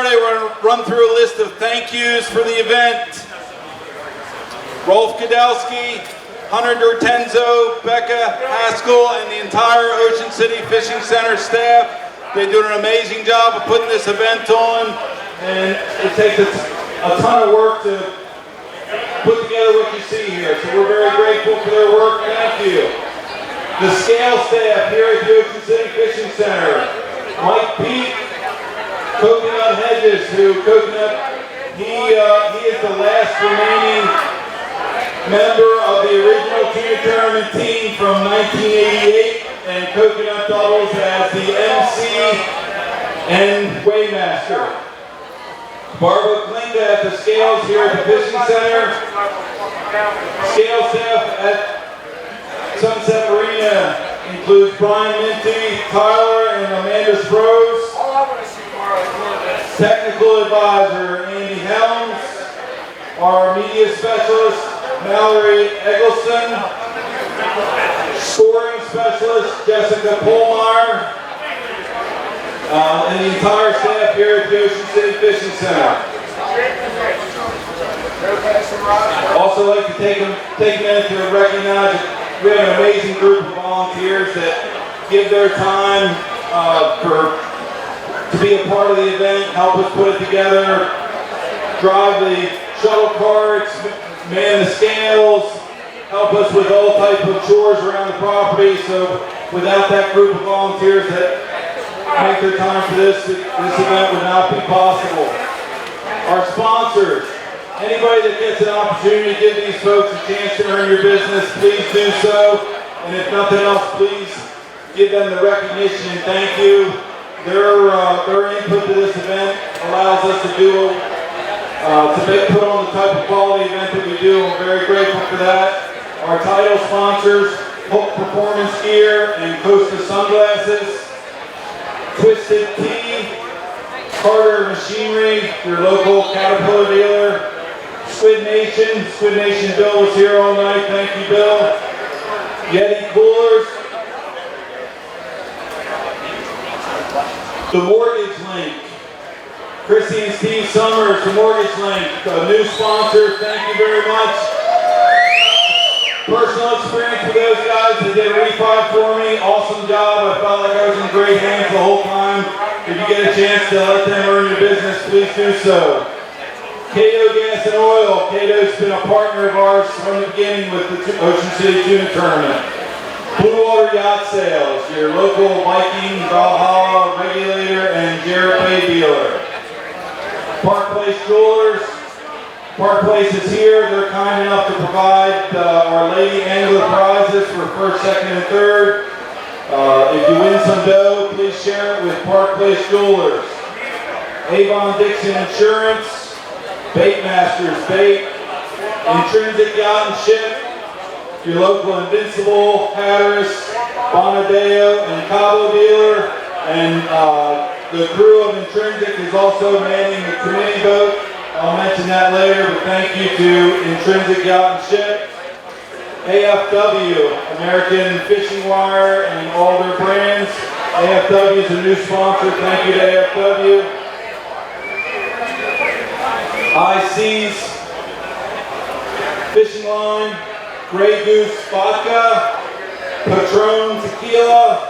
started, we're going to run through a list of thank yous for the event. Rolf Kadowski, Hunter Dortenzo, Becca Haskell, and the entire Ocean City Fishing Center staff. They do an amazing job of putting this event on, and it takes a ton of work to put together what you see here. So we're very grateful for their work. Thank you. The scale staff here at the Ocean City Fishing Center. Mike Pete, Coconut Hedges, he is the last remaining member of the original Tuna Tournament team from 1988, and Coconut doubles as the MC and Weighmaster. Barbara Klinka at the scales here at the Fishing Center. Scale staff at Sunset Marina includes Brian Minty, Tyler, and Amanda Sprose. Technical advisor Andy Helms. Our media specialist Mallory Eggleston. Scoring specialist Jessica Polmeyer. And the entire staff here at the Ocean City Fishing Center. Also like to take a minute to recognize that we have an amazing group of volunteers that give their time to be a part of the event, help us put it together, drive the shuttle carts, man the scales, help us with all types of chores around the property. So without that group of volunteers that make their time for this event would not be possible. Our sponsors, anybody that gets an opportunity to give these folks a chance to earn your business, please do so. And if nothing else, please give them the recognition and thank you. Their input to this event allows us to put on the type of quality event that we do. We're very grateful for that. Our title sponsors, Hook Performance Gear and Costa Sunglasses. Twisted Tea, Carter Machinery, your local Caterpillar dealer. Squid Nation Bill was here all night, thank you Bill. Yeti Coolers. The Mortgage Link. Chrissy and Steve Summers, the Mortgage Link, a new sponsor, thank you very much. Personal experience with those guys, they did a refi for me, awesome job. I felt like I was in great hands the whole time. If you get a chance to let them earn your business, please do so. Cato Gas and Oil, Cato's been a partner of ours from the beginning with the Ocean City Tuna Tournament. Blue Water Yacht Sales, your local Viking, Valhalla, Regulator, and Jarrett Bay dealer. Park Place Jewelers. Park Place is here. They're kind enough to provide Our Lady Angler prizes for first, second, and third. If you win some dough, please share it with Park Place Jewelers. Avon Dixon Insurance, Bait Masters Bait, Intrinsic Yacht and Ship, your local Invincible, Hatteras, Bonadeo, and Cabo dealer, and the crew of Intrinsic is also manning the committee boat. I'll mention that later, but thank you to Intrinsic Yacht and Ship. AFW, American Fishing Wire, and all their brands. AFW is a new sponsor. Thank you to AFW. IC's Fishing Line, Grey Goose Vodka, Patron Tequila,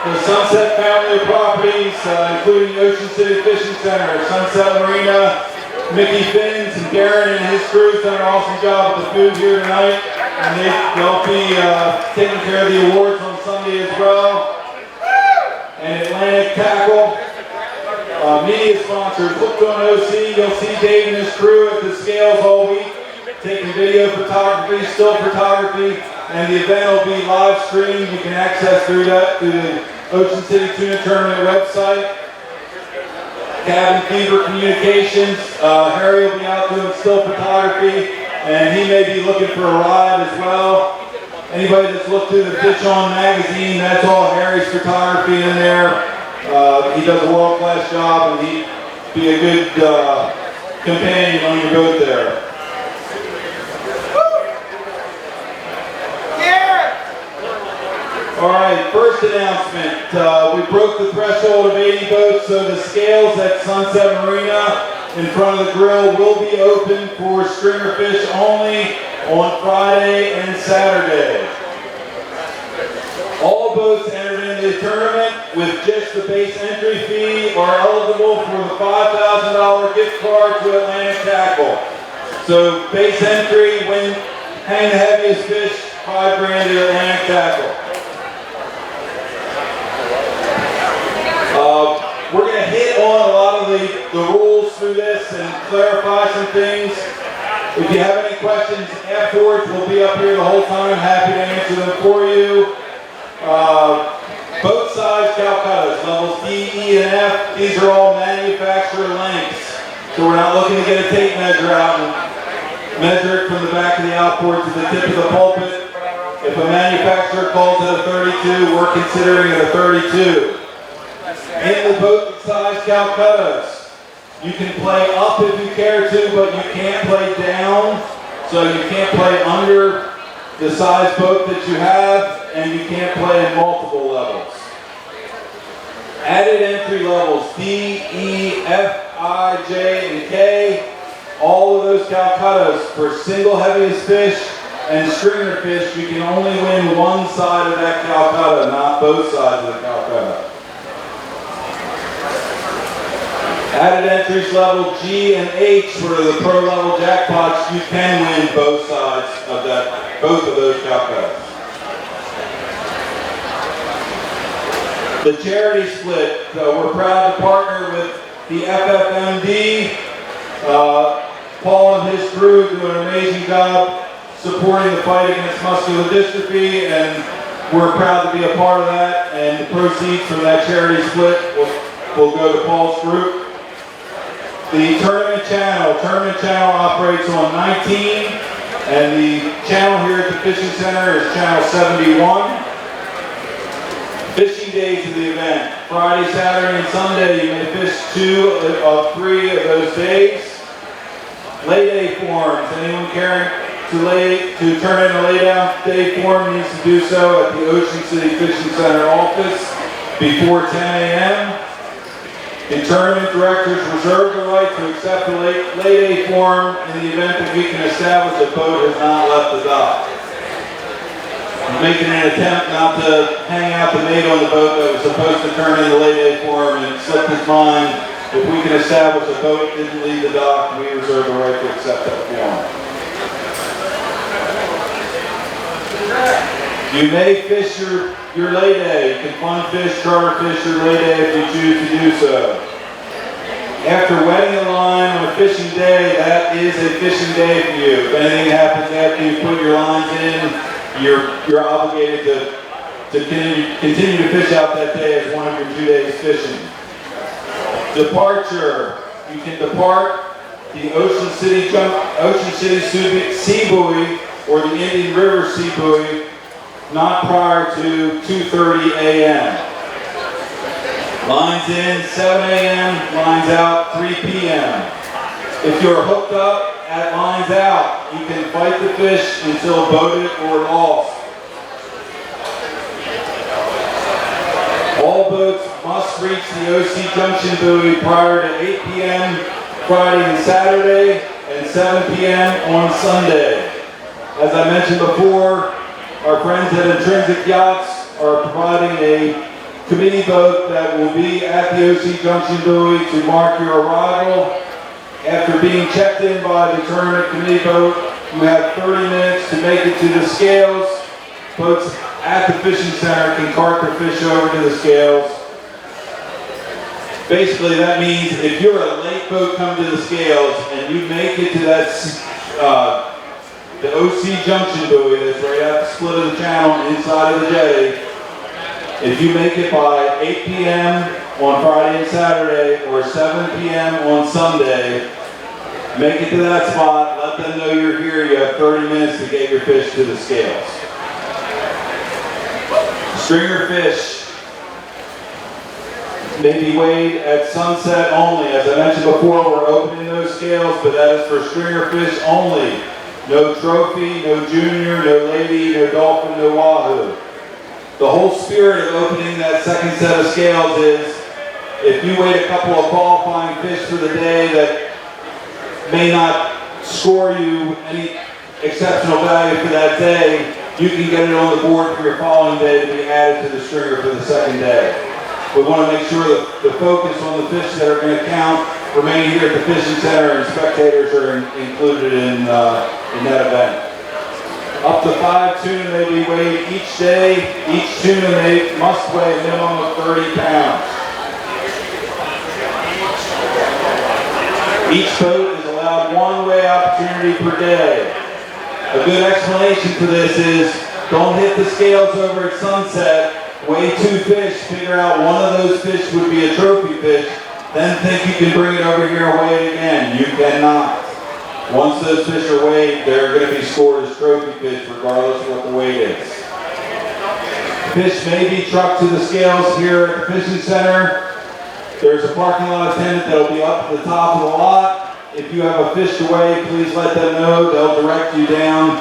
the Sunset family of properties, including Ocean City Fishing Center, Sunset Marina, Mickey Fins and Darren and his crew done an awesome job with the food here tonight, and they'll be taking care of the awards on Sunday as well. And Atlantic Tackle, media sponsors, Hooked on OC. You'll see Dave and his crew at the scales all week, taking video photography, still photography, and the event will be live streamed. You can access through the Ocean City Tuna Tournament website. Cabin Fever Communications, Harry will be out doing still photography, and he may be looking for a ride as well. Anybody that's looked through the Fish On magazine, that's all Harry's photography in there. He does a world-class job, and he'd be a good companion on your boat there. All right, first announcement. We broke the threshold of 80 boats, so the scales at Sunset Marina in front of the grill will be open for stringer fish only on Friday and Saturday. All boats entered into the tournament with just the base entry fee are eligible for the $5,000 gift card to Atlantic Tackle. So base entry, hang the heaviest fish, $5,000 to Atlantic Tackle. We're going to hit on a lot of the rules through this and clarify some things. If you have any questions afterwards, we'll be up here the whole time, happy to answer them for you. Boat size Calcuttas, levels D, E, and F, these are all manufacturer lengths. So we're not looking to get a tape measure out and measure it from the back of the outboard to the tip of the pulpit. If a manufacturer calls it a 32, we're considering it a 32. In the boat size Calcuttas, you can play up if you care to, but you can't play down. So you can't play under the size boat that you have, and you can't play in multiple levels. Added entry levels D, E, F, I, J, and K. All of those Calcuttas for single heaviest fish and stringer fish, you can only win one side of that Calcutta, not both sides of the Calcutta. Added entries level G and H for the pro level jackpots, you can win both sides of both of those Calcuttas. The charity split, we're proud to partner with the FFMD. Paul and his crew do an amazing job supporting the fight against muscular dystrophy, and we're proud to be a part of that, and the proceeds from that charity split will go to Paul's group. The tournament channel operates on 19, and the channel here at the Fishing Center is channel 71. Fishing days of the event, Friday, Saturday, and Sunday, you may fish 2 of 3 of those days. Lay day forms, anyone caring to turn in a lay down day form needs to do so at the Ocean City Fishing Center office before 10 a.m. The tournament directors reserve the right to accept the lay day form in the event that we can establish a boat has not left the dock. I'm making an attempt not to hang out the mate on the boat that was supposed to turn in the lay day form and slipped his mind. If we can establish a boat didn't leave the dock, we reserve the right to accept that form. You may fish your lay day. You can fun fish, charter fish your lay day if you choose to do so. After wetting a line on a fishing day, that is a fishing day for you. If anything happens after you put your lines in, you're obligated to continue to fish out that day as one of your 2 days fishing. Departure. You can depart the Ocean City Sea Buoy or the Indian River Sea Buoy not prior to 2:30 a.m. Lines in 7 a.m., lines out 3 p.m. If you're hooked up at lines out, you can fight the fish until boated or lost. All boats must reach the OC Junction buoy prior to 8 p.m. Friday and Saturday and 7 p.m. on Sunday. As I mentioned before, our friends at Intrinsic Yachts are providing a committee boat that will be at the OC Junction buoy to mark your arrival. After being checked in by the tournament committee boat, you have 30 minutes to make it to the scales. Boats at the fishing center can cart their fish over to the scales. Basically, that means if you're a late boat come to the scales and you make it to that the OC Junction buoy that's right at the split of the channel inside of the jetty, if you make it by 8 p.m. on Friday and Saturday or 7 p.m. on Sunday, make it to that spot, let them know you're here, you have 30 minutes to get your fish to the scales. Stringer fish may be weighed at sunset only. As I mentioned before, we're opening those scales, but that is for stringer fish only. No trophy, no junior, no lady, no dolphin, no wahoo. The The whole spirit of opening that second set of scales is if you wait a couple of qualifying fish for the day that may not score you any exceptional value for that day, you can get it on the board for your following day to be added to the stringer for the second day. We want to make sure that the focus on the fish that are going to count remain here at the fishing center, and spectators are included in that event. Up to 5 tuna may be weighed each day. Each tuna must weigh a minimum of 30 pounds. Each boat is allowed one weigh opportunity per day. A good explanation for this is don't hit the scales over at sunset, weigh 2 fish, figure out one of those fish would be a trophy fish, then think you can bring it over here and weigh it again. You cannot. Once those fish are weighed, they're going to be scored as trophy fish regardless of what the weight is. Fish may be trucked to the scales here at the fishing center. There's a parking lot attendant that will be up at the top of the lot. If you have a fish to weigh, please let them know. They'll direct you down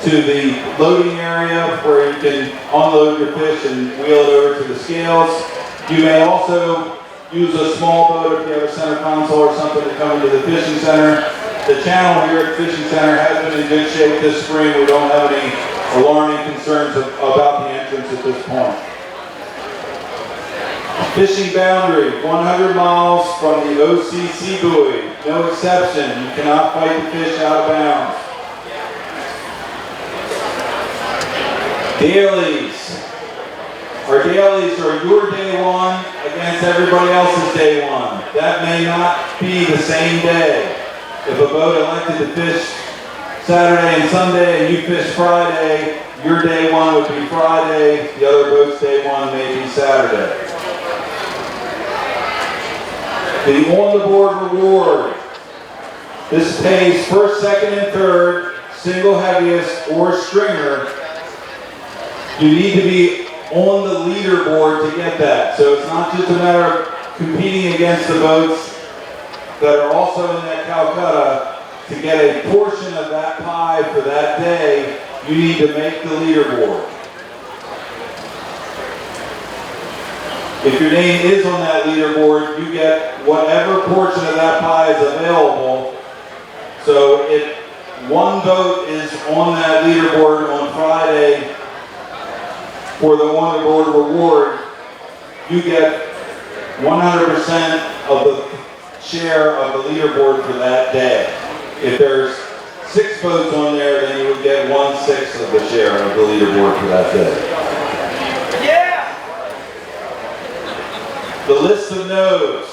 to the loading area where you can unload your fish and wheel it over to the scales. You may also use a small boat if you have a center console or something to come into the fishing center. The channel here at the fishing center has been in good shape this spring. We don't have any alarming concerns about the entrance at this point. Fishing boundary, 100 miles from the OCTT buoy. No exception. You cannot fight the fish out of bounds. Dailies. Our dailies are your day one against everybody else's day one. That may not be the same day. If a boat elected to fish Saturday and Sunday and you fish Friday, your day one would be Friday, the other boat's day one may be Saturday. The on-the-board reward. This pays first, second, and third, single heaviest, or stringer. You need to be on the leaderboard to get that. So it's not just a matter of competing against the boats that are also in that Calcutta. To get a portion of that pie for that day, you need to make the leaderboard. If your name is on that leaderboard, you get whatever portion of that pie is available. So if one boat is on that leaderboard on Friday for the on-the-board reward, you get 100% of the share of the leaderboard for that day. If there's 6 boats on there, then you would get 1/6 of the share of the leaderboard for that day. The list of no's.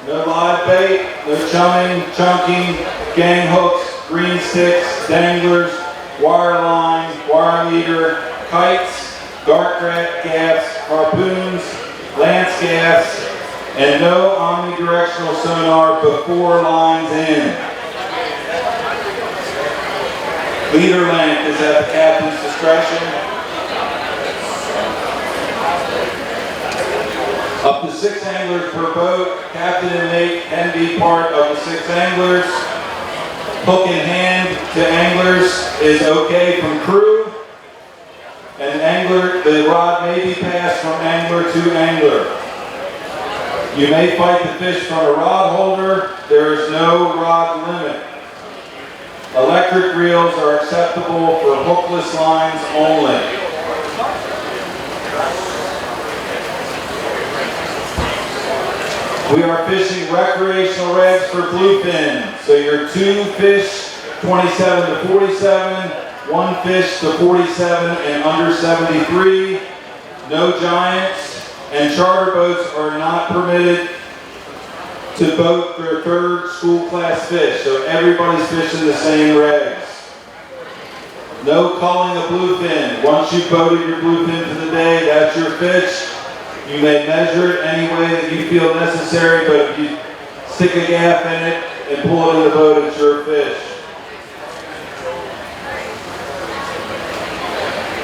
No live bait, no chumming, chunking, gang hooks, green sticks, danglers, wire line, wire leader, kites, dark gaffs, harpoons, lance gaffs, and no omnidirectional sonar before lines in. Leader length is at the captain's discretion. Up to 6 anglers per boat. Captain and mate can be part of the 6 anglers. Hook in hand to anglers is okay from crew. And angler, the rod may be passed from angler to angler. You may fight the fish from a rod holder. There is no rod limit. Electric reels are acceptable for hookless lines only. We are fishing recreational regs for bluefin. So your 2 fish, 27 to 47, 1 fish to 47 and under 73, no giants, and charter boats are not permitted to boat their 3rd school class fish. So everybody's fishing the same regs. No culling of bluefin. Once you've boated your bluefin for the day, that's your fish. You may measure it any way that you feel necessary, but if you stick a gaff in it and pull it in the boat, it's your fish.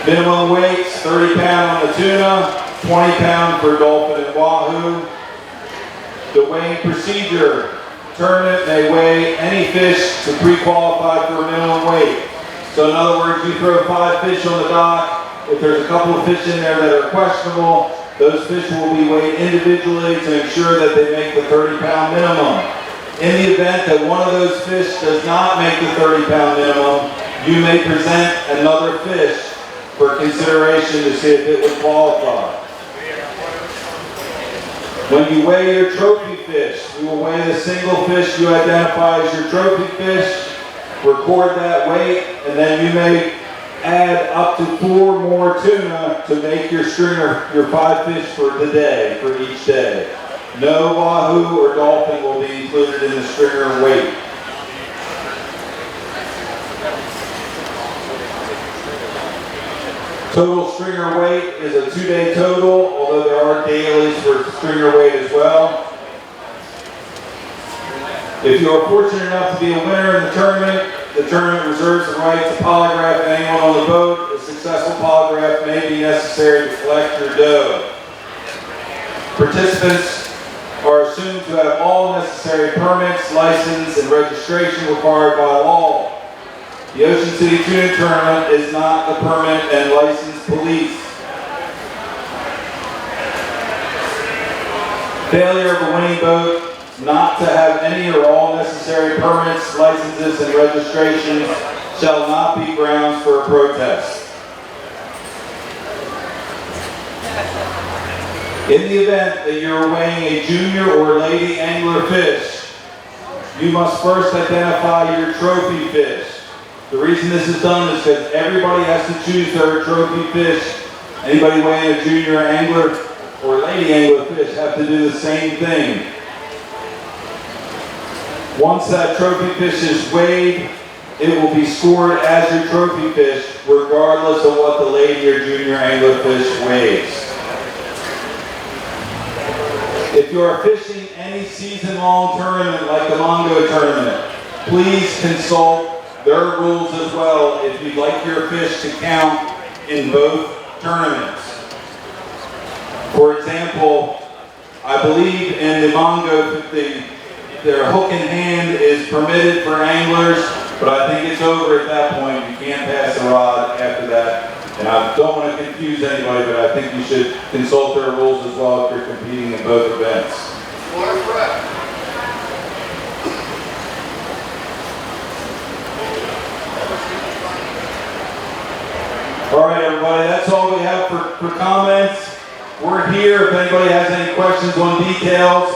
Minimum weights, 30 pound on the tuna, 20 pound for dolphin and wahoo. The weighing procedure. Tournament may weigh any fish to pre-qualify for a minimum weight. So in other words, you throw 5 fish on the dock, if there's a couple of fish in there that are questionable, those fish will be weighed individually to ensure that they make the 30-pound minimum. In the event that one of those fish does not make the 30-pound minimum, you may present another fish for consideration to see if it would qualify. When you weigh your trophy fish, you will weigh the single fish you identify as your trophy fish, record that weight, and then you may add up to 4 more tuna to make your stringer, your 5 fish for the day, for each day. No wahoo or dolphin will be included in the stringer weight. Total stringer weight is a 2-day total, although there are dailies for stringer weight as well. If you are fortunate enough to be a winner in the tournament reserves the right to polygraph anyone on the boat. A successful polygraph may be necessary to collect your dough. Participants are assumed to have all necessary permits, license, and registration required by law. The Ocean City Tuna Tournament is not the permit and license police. Failure of a winning boat not to have any or all necessary permits, licenses, and registrations shall not be grounds for a protest. In the event that you're weighing a junior or lady angler fish, you must first identify your trophy fish. The reason this is done is because everybody has to choose their trophy fish. Anybody weighing a junior angler or lady angler fish have to do the same thing. Once that trophy fish is weighed, it will be scored as your trophy fish, regardless of what the lady or junior angler fish weighs. If you are fishing any season-long tournament like the Mongo Tournament, please consult their rules as well if you'd like your fish to count in both tournaments. For example, I believe in the Mongo, their hook in hand is permitted for anglers, but I think it's over at that point. You can't pass a rod after that. And I don't want to confuse anybody, but I think you should consult their rules as well if you're competing in both events. All right, everybody, that's all we have for comments. We're here if anybody has any questions on details.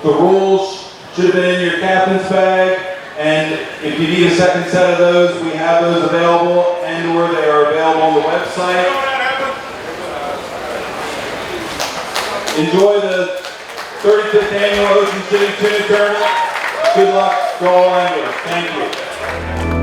The rules should have been in your captain's bag, and if you need a second set of those, we have those available, and/or they are available on the website. Enjoy the 35th Annual Ocean City Tuna Tournament. Good luck to all anglers. Thank you.